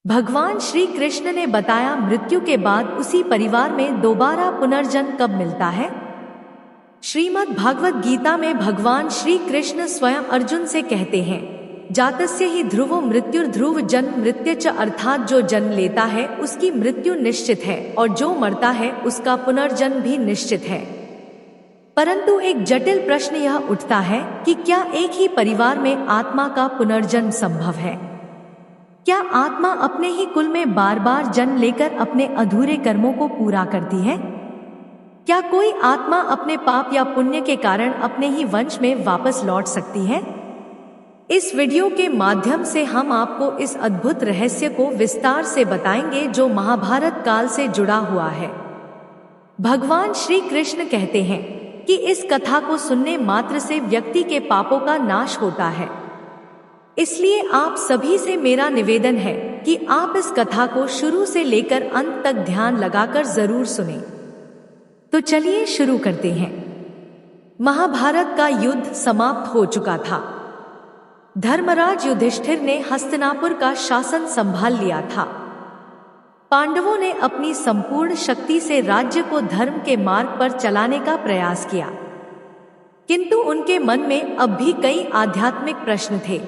भगवान श्री कृष्ण ने बताया मृत्यु के बाद उसी परिवार में दोबारा पुनर्जन्म कब मिलता है। श्रीमद् भागवत गीता में भगवान श्री कृष्ण स्वयं अर्जुन से कहते हैं, जातस्य ही ध्रुवो मृत्युर्ध्रुव जन्म मृत्युच, अर्थात जो जन्म लेता है उसकी मृत्यु निश्चित है और जो मरता है उसका पुनर्जन्म भी निश्चित है। परंतु एक जटिल प्रश्न यह उठता है कि क्या एक ही परिवार में आत्मा का पुनर्जन्म संभव है? क्या आत्मा अपने ही कुल में बार बार जन्म लेकर अपने अधूरे कर्मों को पूरा करती है? क्या कोई आत्मा अपने पाप या पुण्य के कारण अपने ही वंश में वापस लौट सकती है? इस वीडियो के माध्यम से हम आपको इस अद्भुत रहस्य को विस्तार से बताएंगे जो महाभारत काल से जुड़ा हुआ है। भगवान श्री कृष्ण कहते हैं कि इस कथा को सुनने मात्र से व्यक्ति के पापों का नाश होता है। इसलिए आप सभी से मेरा निवेदन है कि आप इस कथा को शुरू से लेकर अंत तक ध्यान लगाकर जरूर सुनें। तो चलिए शुरू करते हैं। महाभारत का युद्ध समाप्त हो चुका था। धर्मराज युधिष्ठिर ने हस्तिनापुर का शासन संभाल लिया था। पांडवों ने अपनी संपूर्ण शक्ति से राज्य को धर्म के मार्ग पर चलाने का प्रयास किया, किंतु उनके मन में अब भी कई आध्यात्मिक प्रश्न थे।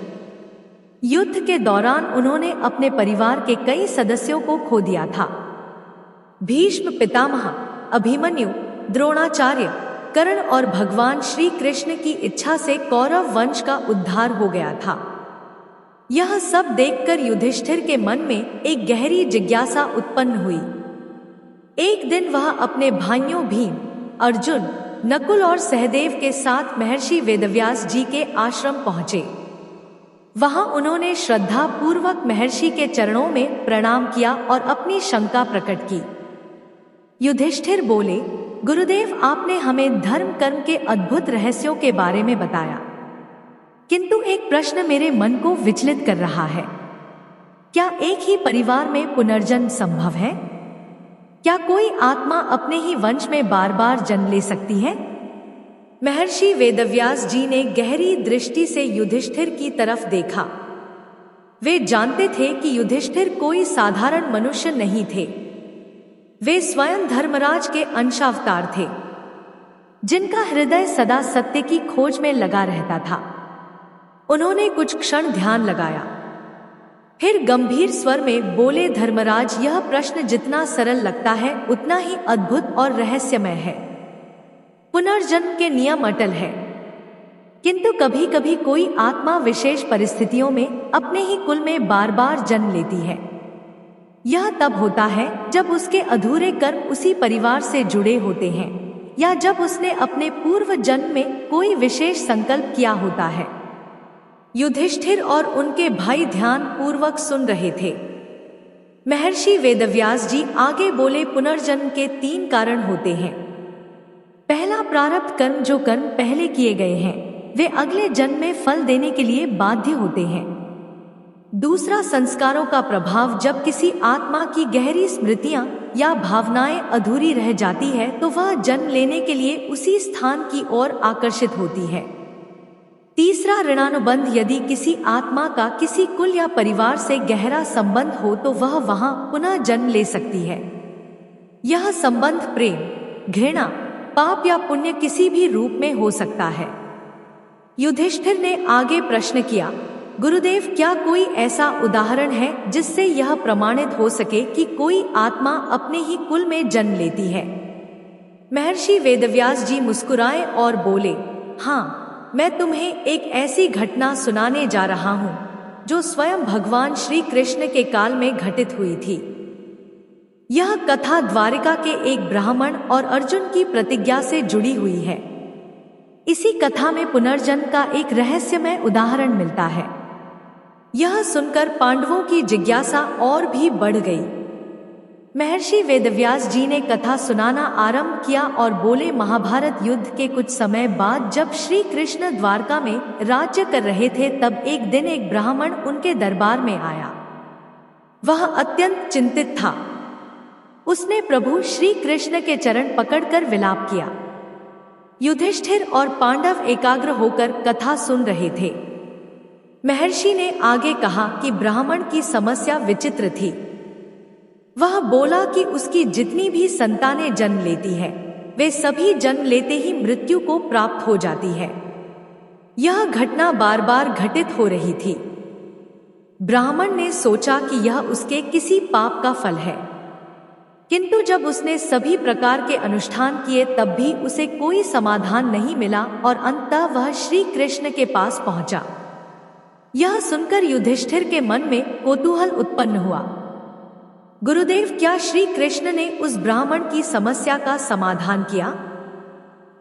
युद्ध के दौरान उन्होंने अपने परिवार के कई सदस्यों को खो दिया था। भीष्म पितामह, अभिमन्यु, द्रोणाचार्य, कर्ण और भगवान श्री कृष्ण की इच्छा से कौरव वंश का उद्धार हो गया था। यह सब देखकर युधिष्ठिर के मन में एक गहरी जिज्ञासा उत्पन्न हुई। एक दिन वह अपने भाइयों भीम, अर्जुन, नकुल और सहदेव के साथ महर्षि वेदव्यास जी के आश्रम पहुंचे। वहां उन्होंने श्रद्धा पूर्वक महर्षि के चरणों में प्रणाम किया और अपनी शंका प्रकट की। युधिष्ठिर बोले, गुरुदेव, आपने हमें धर्म कर्म के अद्भुत रहस्यों के बारे में बताया, किंतु एक प्रश्न मेरे मन को विचलित कर रहा है। क्या एक ही परिवार में पुनर्जन्म संभव है? क्या कोई आत्मा अपने ही वंश में बार बार जन्म ले सकती है? महर्षि वेदव्यास जी ने गहरी दृष्टि से युधिष्ठिर की तरफ देखा। वे जानते थे कि युधिष्ठिर कोई साधारण मनुष्य नहीं थे। वे स्वयं धर्मराज के अंशावतार थे, जिनका हृदय सदा सत्य की खोज में लगा रहता था। उन्होंने कुछ क्षण ध्यान लगाया, फिर गंभीर स्वर में बोले, धर्मराज, यह प्रश्न जितना सरल लगता है उतना ही अद्भुत और रहस्यमय है। पुनर्जन्म के नियम अटल है, किंतु कभी कभी कोई आत्मा विशेष परिस्थितियों में अपने ही कुल में बार बार जन्म लेती है। यह तब होता है जब उसके अधूरे कर्म उसी परिवार से जुड़े होते हैं या जब उसने अपने पूर्व जन्म में कोई विशेष संकल्प किया होता है। युधिष्ठिर और उनके भाई ध्यान पूर्वक सुन रहे थे। महर्षि वेदव्यास जी आगे बोले, पुनर्जन्म के 3 कारण होते हैं। पहला, प्रारब्ध कर्म, जो कर्म पहले किए गए हैं वे अगले जन्म में फल देने के लिए बाध्य होते हैं। दूसरा, संस्कारों का प्रभाव, जब किसी आत्मा की गहरी स्मृतियां या भावनाएं अधूरी रह जाती है तो वह जन्म लेने के लिए उसी स्थान की ओर आकर्षित होती है। तीसरा, ऋणानुबंध, यदि किसी आत्मा का किसी कुल या परिवार से गहरा संबंध हो तो वह वहां पुनः जन्म ले सकती है। यह संबंध प्रेम, घृणा, पाप या पुण्य किसी भी रूप में हो सकता है। युधिष्ठिर ने आगे प्रश्न किया, गुरुदेव, क्या कोई ऐसा उदाहरण है जिससे यह प्रमाणित हो सके कि कोई आत्मा अपने ही कुल में जन्म लेती है? महर्षि वेदव्यास जी मुस्कुराए और बोले, हाँ, मैं तुम्हें एक ऐसी घटना सुनाने जा रहा हूँ जो स्वयं भगवान श्री कृष्ण के काल में घटित हुई थी। यह कथा द्वारिका के एक ब्राह्मण और अर्जुन की प्रतिज्ञा से जुड़ी हुई है। इसी कथा में पुनर्जन्म का एक रहस्यमय उदाहरण मिलता है। यह सुनकर पांडवों की जिज्ञासा और भी बढ़ गई। महर्षि वेदव्यास जी ने कथा सुनाना आरंभ किया और बोले, महाभारत युद्ध के कुछ समय बाद जब श्री कृष्ण द्वारका में राज्य कर रहे थे तब एक दिन एक ब्राह्मण उनके दरबार में आया। वह अत्यंत चिंतित था। उसने प्रभु श्री कृष्ण के चरण पकड़कर विलाप किया। युधिष्ठिर और पांडव एकाग्र होकर कथा सुन रहे थे। महर्षि ने आगे कहा कि ब्राह्मण की समस्या विचित्र थी। वह बोला कि उसकी जितनी भी संतानें जन्म लेती है वे सभी जन्म लेते ही मृत्यु को प्राप्त हो जाती है। यह घटना बार बार घटित हो रही थी। ब्राह्मण ने सोचा कि यह उसके किसी पाप का फल है, किंतु जब उसने सभी प्रकार के अनुष्ठान किए तब भी उसे कोई समाधान नहीं मिला और अंततः वह श्री कृष्ण के पास पहुंचा। यह सुनकर युधिष्ठिर के मन में कौतूहल उत्पन्न हुआ। गुरुदेव, क्या श्री कृष्ण ने उस ब्राह्मण की समस्या का समाधान किया?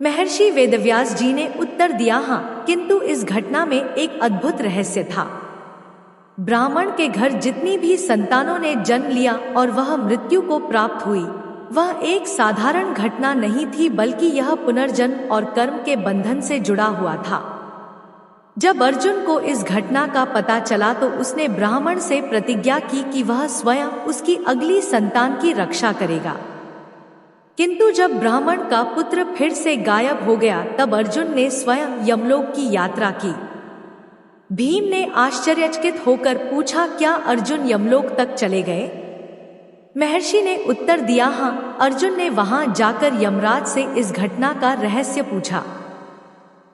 महर्षि वेदव्यास जी ने उत्तर दिया, हाँ, किंतु इस घटना में एक अद्भुत रहस्य था। ब्राह्मण के घर जितनी भी संतानों ने जन्म लिया और वह मृत्यु को प्राप्त हुई, वह एक साधारण घटना नहीं थी, बल्कि यह पुनर्जन्म और कर्म के बंधन से जुड़ा हुआ था। जब अर्जुन को इस घटना का पता चला तो उसने ब्राह्मण से प्रतिज्ञा की कि वह स्वयं उसकी अगली संतान की रक्षा करेगा। किंतु जब ब्राह्मण का पुत्र फिर से गायब हो गया तब अर्जुन ने स्वयं यमलोक की यात्रा की। भीम ने आश्चर्यचकित होकर पूछा, क्या अर्जुन यमलोक तक चले गए? महर्षि ने उत्तर दिया, हाँ, अर्जुन ने वहां जाकर यमराज से इस घटना का रहस्य पूछा।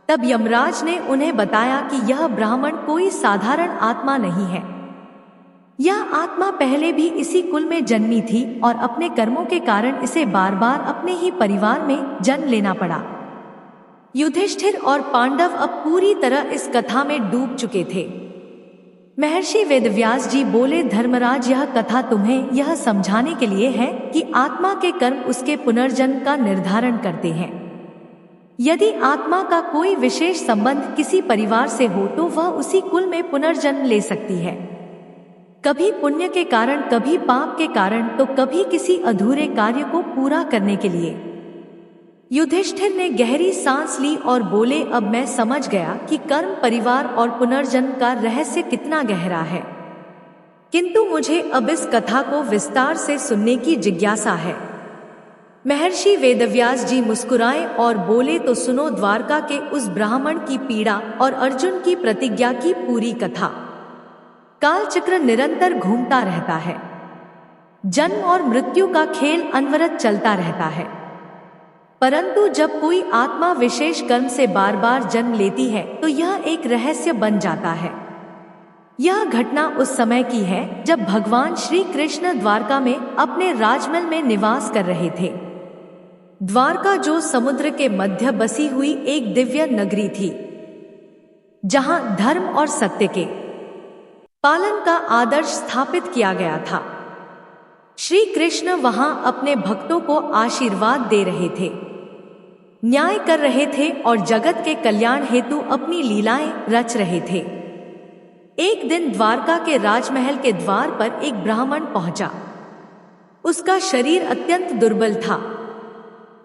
तब यमराज ने उन्हें बताया कि यह ब्राह्मण कोई साधारण आत्मा नहीं है। यह आत्मा पहले भी इसी कुल में जन्मी थी और अपने कर्मों के कारण इसे बार बार अपने ही परिवार में जन्म लेना पड़ा। युधिष्ठिर और पांडव अब पूरी तरह इस कथा में डूब चुके थे। महर्षि वेदव्यास जी बोले, धर्मराज, यह कथा तुम्हें यह समझाने के लिए है कि आत्मा के कर्म उसके पुनर्जन्म का निर्धारण करते हैं। यदि आत्मा का कोई विशेष संबंध किसी परिवार से हो तो वह उसी कुल में पुनर्जन्म ले सकती है, कभी पुण्य के कारण, कभी पाप के कारण, तो कभी किसी अधूरे कार्य को पूरा करने के लिए। युधिष्ठिर ने गहरी सांस ली और बोले, अब मैं समझ गया कि कर्म, परिवार और पुनर्जन्म का रहस्य कितना गहरा है, किंतु मुझे अब इस कथा को विस्तार से सुनने की जिज्ञासा है। महर्षि वेदव्यास जी मुस्कुराए और बोले, तो सुनो द्वारका के उस ब्राह्मण की पीड़ा और अर्जुन की प्रतिज्ञा की पूरी कथा। कालचक्र निरंतर घूमता रहता है, जन्म और मृत्यु का खेल अनवरत चलता रहता है, परंतु जब कोई आत्मा विशेष कर्म से बार बार जन्म लेती है तो यह एक रहस्य बन जाता है। यह घटना उस समय की है जब भगवान श्री कृष्ण द्वारका में अपने राजमहल में निवास कर रहे थे। द्वारका जो समुद्र के मध्य बसी हुई एक दिव्य नगरी थी, जहां धर्म और सत्य के पालन का आदर्श स्थापित किया गया था। श्री कृष्ण वहां अपने भक्तों को आशीर्वाद दे रहे थे, न्याय कर रहे थे और जगत के कल्याण हेतु अपनी लीलाएं रच रहे थे। एक दिन द्वारका के राजमहल के द्वार पर एक ब्राह्मण पहुंचा। उसका शरीर अत्यंत दुर्बल था,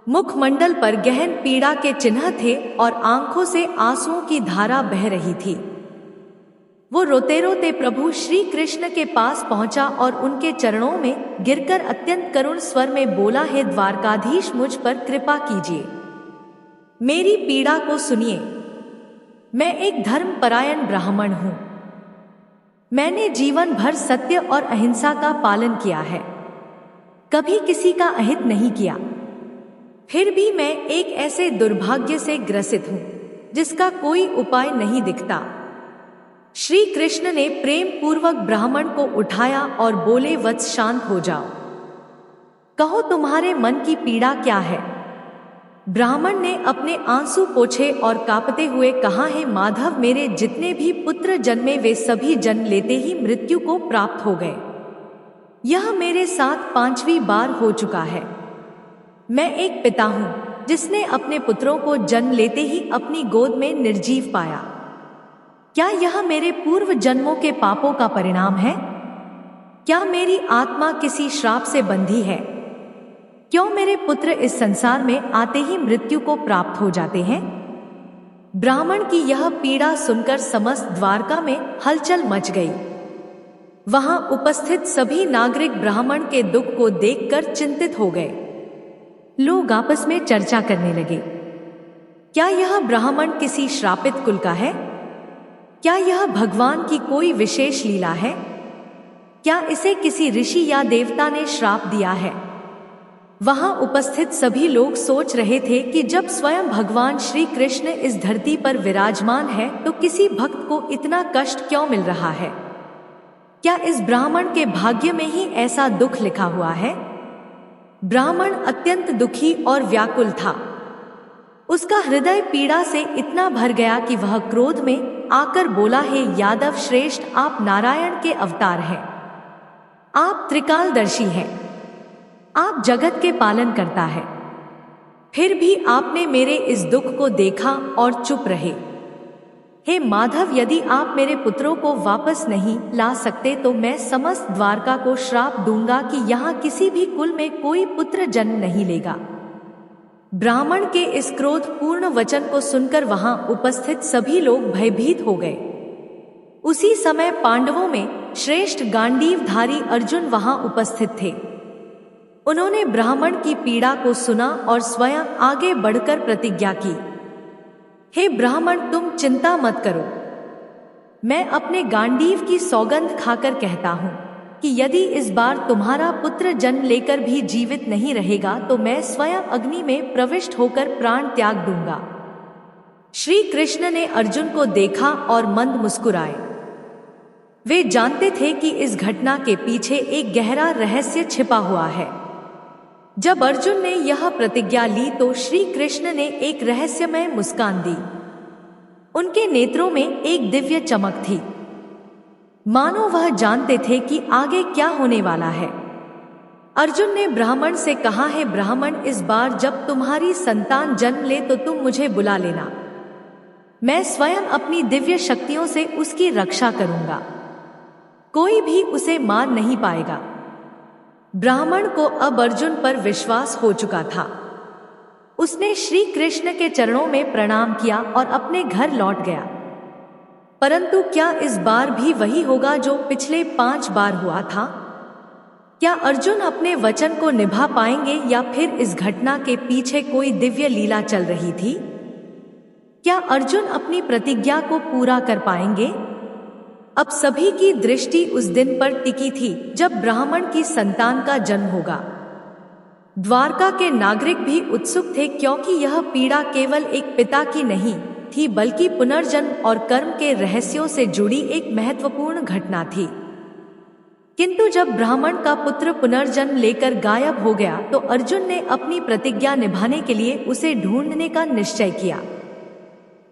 मुखमंडल पर गहन पीड़ा के चिन्ह थे और आंखों से आंसुओं की धारा बह रही थी। वो रोते रोते प्रभु श्री कृष्ण के पास पहुंचा और उनके चरणों में गिरकर अत्यंत करुण स्वर में बोला, हे द्वारकाधीश, मुझ पर कृपा कीजिए, मेरी पीड़ा को सुनिए। मैं एक धर्मपरायण ब्राह्मण हूं। मैंने जीवन भर सत्य और अहिंसा का पालन किया है, कभी किसी का अहित नहीं किया। फिर भी मैं एक ऐसे दुर्भाग्य से ग्रसित हूं जिसका कोई उपाय नहीं दिखता। श्री कृष्ण ने प्रेम पूर्वक ब्राह्मण को उठाया और बोले, वत्स, शांत हो जाओ, कहो तुम्हारे मन की पीड़ा क्या है। ब्राह्मण ने अपने आंसू पोंछे और कांपते हुए कहा, हे माधव, मेरे जितने भी पुत्र जन्मे वे सभी जन्म लेते ही मृत्यु को प्राप्त हो गए। यह मेरे साथ 5वीं बार हो चुका है। मैं एक पिता हूं जिसने अपने पुत्रों को जन्म लेते ही अपनी गोद में निर्जीव पाया। क्या यह मेरे पूर्व जन्मों के पापों का परिणाम है? क्या मेरी आत्मा किसी श्राप से बंधी है? क्यों मेरे पुत्र इस संसार में आते ही मृत्यु को प्राप्त हो जाते हैं? ब्राह्मण की यह पीड़ा सुनकर समस्त द्वारका में हलचल मच गई। वहां उपस्थित सभी नागरिक ब्राह्मण के दुख को देखकर चिंतित हो गए। लोग आपस में चर्चा करने लगे, क्या यह ब्राह्मण किसी श्रापित कुल का है? क्या यह भगवान की कोई विशेष लीला है? क्या इसे किसी ऋषि या देवता ने श्राप दिया है? वहां उपस्थित सभी लोग सोच रहे थे कि जब स्वयं भगवान श्री कृष्ण इस धरती पर विराजमान है तो किसी भक्त को इतना कष्ट क्यों मिल रहा है? क्या इस ब्राह्मण के भाग्य में ही ऐसा दुख लिखा हुआ है? ब्राह्मण अत्यंत दुखी और व्याकुल था। उसका हृदय पीड़ा से इतना भर गया कि वह क्रोध में आकर बोला, हे यादव श्रेष्ठ, आप नारायण के अवतार हैं। आप त्रिकालदर्शी हैं। आप जगत के पालन करता है। फिर भी आपने मेरे इस दुख को देखा और चुप रहे। हे माधव, यदि आप मेरे पुत्रों को वापस नहीं ला सकते तो मैं समस्त द्वारका को श्राप दूंगा कि यहाँ किसी भी कुल में कोई पुत्र जन्म नहीं लेगा। ब्राह्मण के इस क्रोध पूर्ण वचन को सुनकर वहां उपस्थित सभी लोग भयभीत हो गए। उसी समय पांडवों में श्रेष्ठ गांडीवधारी अर्जुन वहां उपस्थित थे। उन्होंने ब्राह्मण की पीड़ा को सुना और स्वयं आगे बढ़कर प्रतिज्ञा की, हे ब्राह्मण, तुम चिंता मत करो। मैं अपने गांडीव की सौगंध खाकर कहता हूं कि यदि इस बार तुम्हारा पुत्र जन्म लेकर भी जीवित नहीं रहेगा तो मैं स्वयं अग्नि में प्रविष्ट होकर प्राण त्याग दूंगा। श्री कृष्ण ने अर्जुन को देखा और मंद मुस्कुराए। वे जानते थे कि इस घटना के पीछे एक गहरा रहस्य छिपा हुआ है। जब अर्जुन ने यह प्रतिज्ञा ली तो श्री कृष्ण ने एक रहस्यमय मुस्कान दी। उनके नेत्रों में एक दिव्य चमक थी, मानो वह जानते थे कि आगे क्या होने वाला है। अर्जुन ने ब्राह्मण से कहा, है ब्राह्मण, इस बार जब तुम्हारी संतान जन्म ले तो तुम मुझे बुला लेना। मैं स्वयं अपनी दिव्य शक्तियों से उसकी रक्षा करूंगा। कोई भी उसे मार नहीं पाएगा। ब्राह्मण को अब अर्जुन पर विश्वास हो चुका था। उसने श्री कृष्ण के चरणों में प्रणाम किया और अपने घर लौट गया। परंतु क्या इस बार भी वही होगा जो पिछले 5 बार हुआ था? क्या अर्जुन अपने वचन को निभा पाएंगे या फिर इस घटना के पीछे कोई दिव्य लीला चल रही थी? क्या अर्जुन अपनी प्रतिज्ञा को पूरा कर पाएंगे? अब सभी की दृष्टि उस दिन पर टिकी थी जब ब्राह्मण की संतान का जन्म होगा। द्वारका के नागरिक भी उत्सुक थे, क्योंकि यह पीड़ा केवल एक पिता की नहीं थी बल्कि पुनर्जन्म और कर्म के रहस्यों से जुड़ी एक महत्वपूर्ण घटना थी। किंतु जब ब्राह्मण का पुत्र पुनर्जन्म लेकर गायब हो गया तो अर्जुन ने अपनी प्रतिज्ञा निभाने के लिए उसे ढूंढने का निश्चय किया।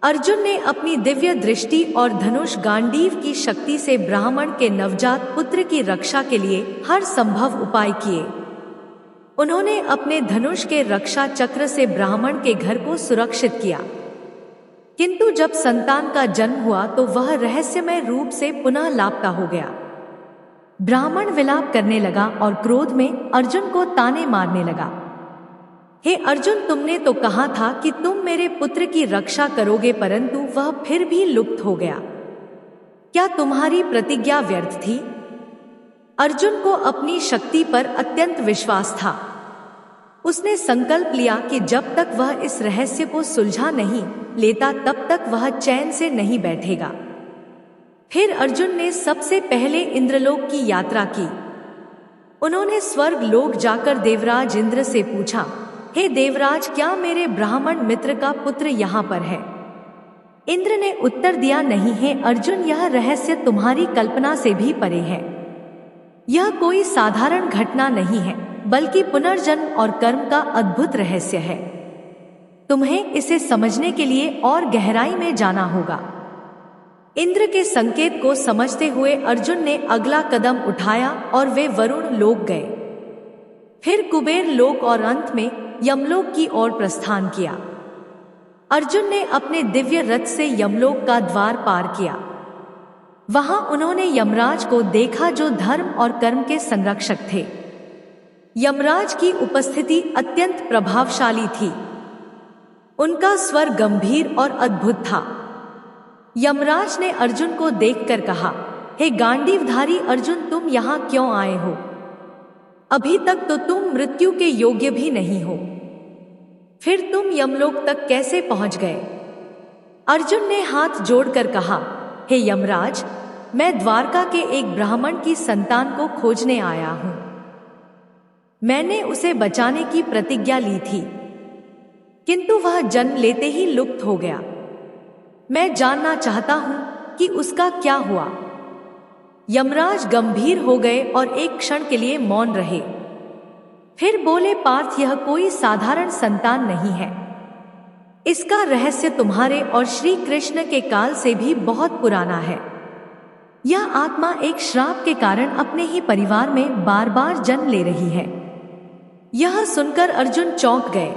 अर्जुन ने अपनी दिव्य दृष्टि और धनुष गांडीव की शक्ति से ब्राह्मण के नवजात पुत्र की रक्षा के लिए हर संभव उपाय किए। उन्होंने अपने धनुष के रक्षा चक्र से ब्राह्मण के घर को सुरक्षित किया। किंतु जब संतान का जन्म हुआ तो वह रहस्यमय रूप से पुनः लापता हो गया। ब्राह्मण विलाप करने लगा और क्रोध में अर्जुन को ताने मारने लगा। हे अर्जुन, तुमने तो कहा था कि तुम मेरे पुत्र की रक्षा करोगे, परंतु वह फिर भी लुप्त हो गया। क्या तुम्हारी प्रतिज्ञा व्यर्थ थी? अर्जुन को अपनी शक्ति पर अत्यंत विश्वास था। उसने संकल्प लिया कि जब तक वह इस रहस्य को सुलझा नहीं लेता तब तक वह चैन से नहीं बैठेगा। फिर अर्जुन ने सबसे पहले इंद्रलोक की यात्रा की। उन्होंने स्वर्ग लोक जाकर देवराज इंद्र से पूछा, हे देवराज, क्या मेरे ब्राह्मण मित्र का पुत्र यहाँ पर है? इंद्र ने उत्तर दिया, नहीं है अर्जुन, यह रहस्य तुम्हारी कल्पना से भी परे है। यह कोई साधारण घटना नहीं है बल्कि पुनर्जन्म और कर्म का अद्भुत रहस्य है। तुम्हें इसे समझने के लिए और गहराई में जाना होगा। इंद्र के संकेत को समझते हुए अर्जुन ने अगला कदम उठाया और वे वरुण लोक गए, फिर कुबेर लोक और अंत में यमलोक की ओर प्रस्थान किया। अर्जुन ने अपने दिव्य रथ से यमलोक का द्वार पार किया। वहां उन्होंने यमराज को देखा जो धर्म और कर्म के संरक्षक थे। यमराज की उपस्थिति अत्यंत प्रभावशाली थी। उनका स्वर गंभीर और अद्भुत था। यमराज ने अर्जुन को देखकर कहा, हे गांडीवधारी अर्जुन, तुम यहाँ क्यों आए हो? अभी तक तो तुम मृत्यु के योग्य भी नहीं हो, फिर तुम यमलोक तक कैसे पहुंच गए? अर्जुन ने हाथ जोड़कर कहा, हे यमराज, मैं द्वारका के एक ब्राह्मण की संतान को खोजने आया हूं। मैंने उसे बचाने की प्रतिज्ञा ली थी, किंतु वह जन्म लेते ही लुप्त हो गया। मैं जानना चाहता हूं कि उसका क्या हुआ। यमराज गंभीर हो गए और एक क्षण के लिए मौन रहे। फिर बोले, पार्थ, यह कोई साधारण संतान नहीं है। इसका रहस्य तुम्हारे और श्री कृष्ण के काल से भी बहुत पुराना है। यह आत्मा एक श्राप के कारण अपने ही परिवार में बार बार जन्म ले रही है। यह सुनकर अर्जुन चौंक गए।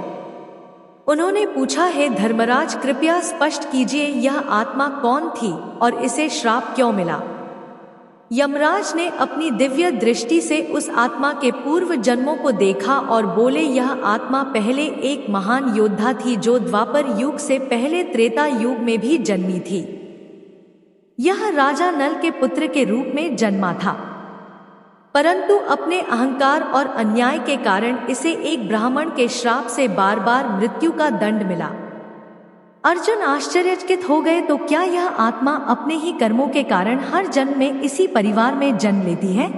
उन्होंने पूछा, हे धर्मराज, कृपया स्पष्ट कीजिए, यह आत्मा कौन थी और इसे श्राप क्यों मिला? यमराज ने अपनी दिव्य दृष्टि से उस आत्मा के पूर्व जन्मों को देखा और बोले, यह आत्मा पहले एक महान योद्धा थी जो द्वापर युग से पहले त्रेता युग में भी जन्मी थी। यह राजा नल के पुत्र के रूप में जन्मा था, परंतु अपने अहंकार और अन्याय के कारण इसे एक ब्राह्मण के श्राप से बार बार मृत्यु का दंड मिला। अर्जुन आश्चर्यचकित हो गए, तो क्या यह आत्मा अपने ही कर्मों के कारण हर जन्म में इसी परिवार में जन्म लेती है?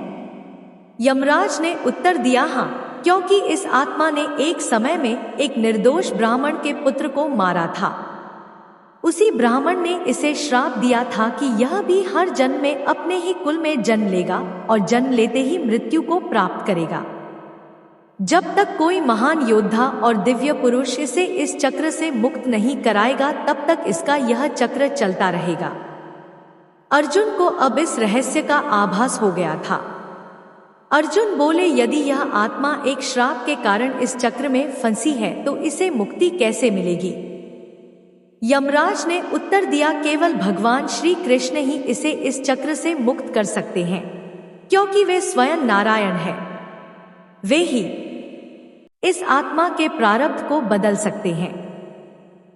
यमराज ने उत्तर दिया, हाँ, क्योंकि इस आत्मा ने एक समय में एक निर्दोष ब्राह्मण के पुत्र को मारा था। उसी ब्राह्मण ने इसे श्राप दिया था कि यह भी हर जन्म में अपने ही कुल में जन्म लेगा और जन्म लेते ही मृत्यु को प्राप्त करेगा। जब तक कोई महान योद्धा और दिव्य पुरुष इसे इस चक्र से मुक्त नहीं कराएगा, तब तक इसका यह चक्र चलता रहेगा। अर्जुन को अब इस रहस्य का आभास हो गया था। अर्जुन बोले, यदि यह आत्मा एक श्राप के कारण इस चक्र में फंसी है तो इसे मुक्ति कैसे मिलेगी? यमराज ने उत्तर दिया, केवल भगवान श्री कृष्ण ही इसे इस चक्र से मुक्त कर सकते हैं, क्योंकि वे स्वयं नारायण हैं। वे ही इस आत्मा के प्रारब्ध को बदल सकते हैं।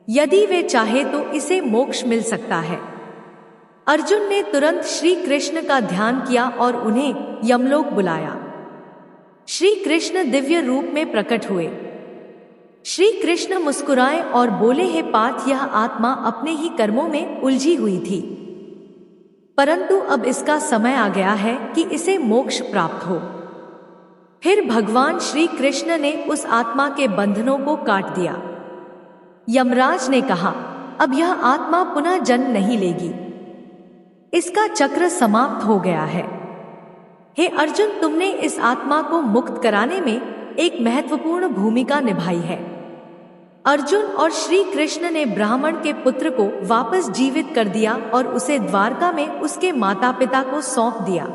यदि वे चाहे तो इसे मोक्ष मिल सकता है। अर्जुन ने तुरंत श्री कृष्ण का ध्यान किया और उन्हें यमलोक बुलाया। श्री कृष्ण दिव्य रूप में प्रकट हुए। श्री कृष्ण मुस्कुराए और बोले, हे पार्थ, यह आत्मा अपने ही कर्मों में उलझी हुई थी, परंतु अब इसका समय आ गया है कि इसे मोक्ष प्राप्त हो। फिर भगवान श्री कृष्ण ने उस आत्मा के बंधनों को काट दिया। यमराज ने कहा, अब यह आत्मा पुनः जन्म नहीं लेगी, इसका चक्र समाप्त हो गया है। हे अर्जुन, तुमने इस आत्मा को मुक्त कराने में एक महत्वपूर्ण भूमिका निभाई है। अर्जुन और श्री कृष्ण ने ब्राह्मण के पुत्र को वापस जीवित कर दिया और उसे द्वारका में उसके माता पिता को सौंप दिया।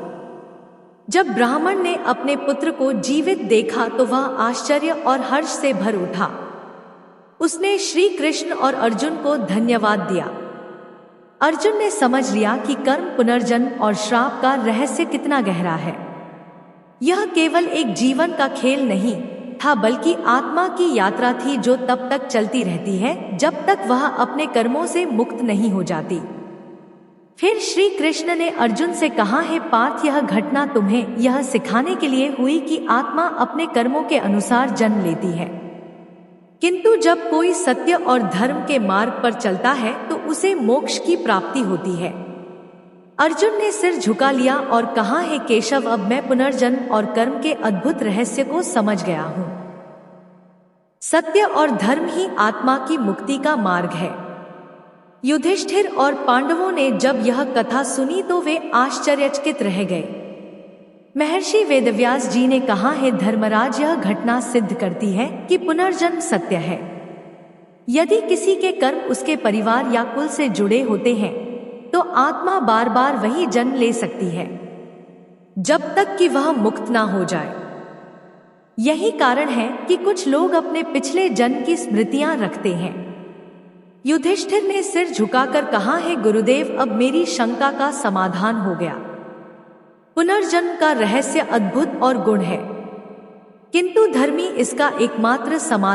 जब ब्राह्मण ने अपने पुत्र को जीवित देखा तो वह आश्चर्य और हर्ष से भर उठा। उसने श्री कृष्ण और अर्जुन को धन्यवाद दिया। अर्जुन ने समझ लिया कि कर्म, पुनर्जन्म और श्राप का रहस्य कितना गहरा है। यह केवल एक जीवन का खेल नहीं था, बल्कि आत्मा की यात्रा थी जो तब तक चलती रहती है जब तक वह अपने कर्मों से मुक्त नहीं हो जाती। फिर श्री कृष्ण ने अर्जुन से कहा, हे पार्थ, यह घटना तुम्हें यह सिखाने के लिए हुई कि आत्मा अपने कर्मों के अनुसार जन्म लेती है, किंतु जब कोई सत्य और धर्म के मार्ग पर चलता है तो उसे मोक्ष की प्राप्ति होती है। अर्जुन ने सिर झुका लिया और कहा, हे केशव, अब मैं पुनर्जन्म और कर्म के अद्भुत रहस्य को समझ गया हूँ। सत्य और धर्म ही आत्मा की मुक्ति का मार्ग है। युधिष्ठिर और पांडवों ने जब यह कथा सुनी तो वे आश्चर्यचकित रह गए। महर्षि वेदव्यास जी ने कहा, हे धर्मराज, यह घटना सिद्ध करती है कि पुनर्जन्म सत्य है। यदि किसी के कर्म उसके परिवार या कुल से जुड़े होते हैं तो आत्मा बार बार वही जन्म ले सकती है जब तक कि वह मुक्त ना हो जाए। यही कारण है कि कुछ लोग अपने पिछले जन्म की स्मृतियां रखते हैं। युधिष्ठिर ने सिर झुकाकर कहा, हे गुरुदेव, अब मेरी शंका का समाधान हो गया। पुनर्जन्म का रहस्य अद्भुत और गुण है, किंतु धर्मी इसका एकमात्र समाधान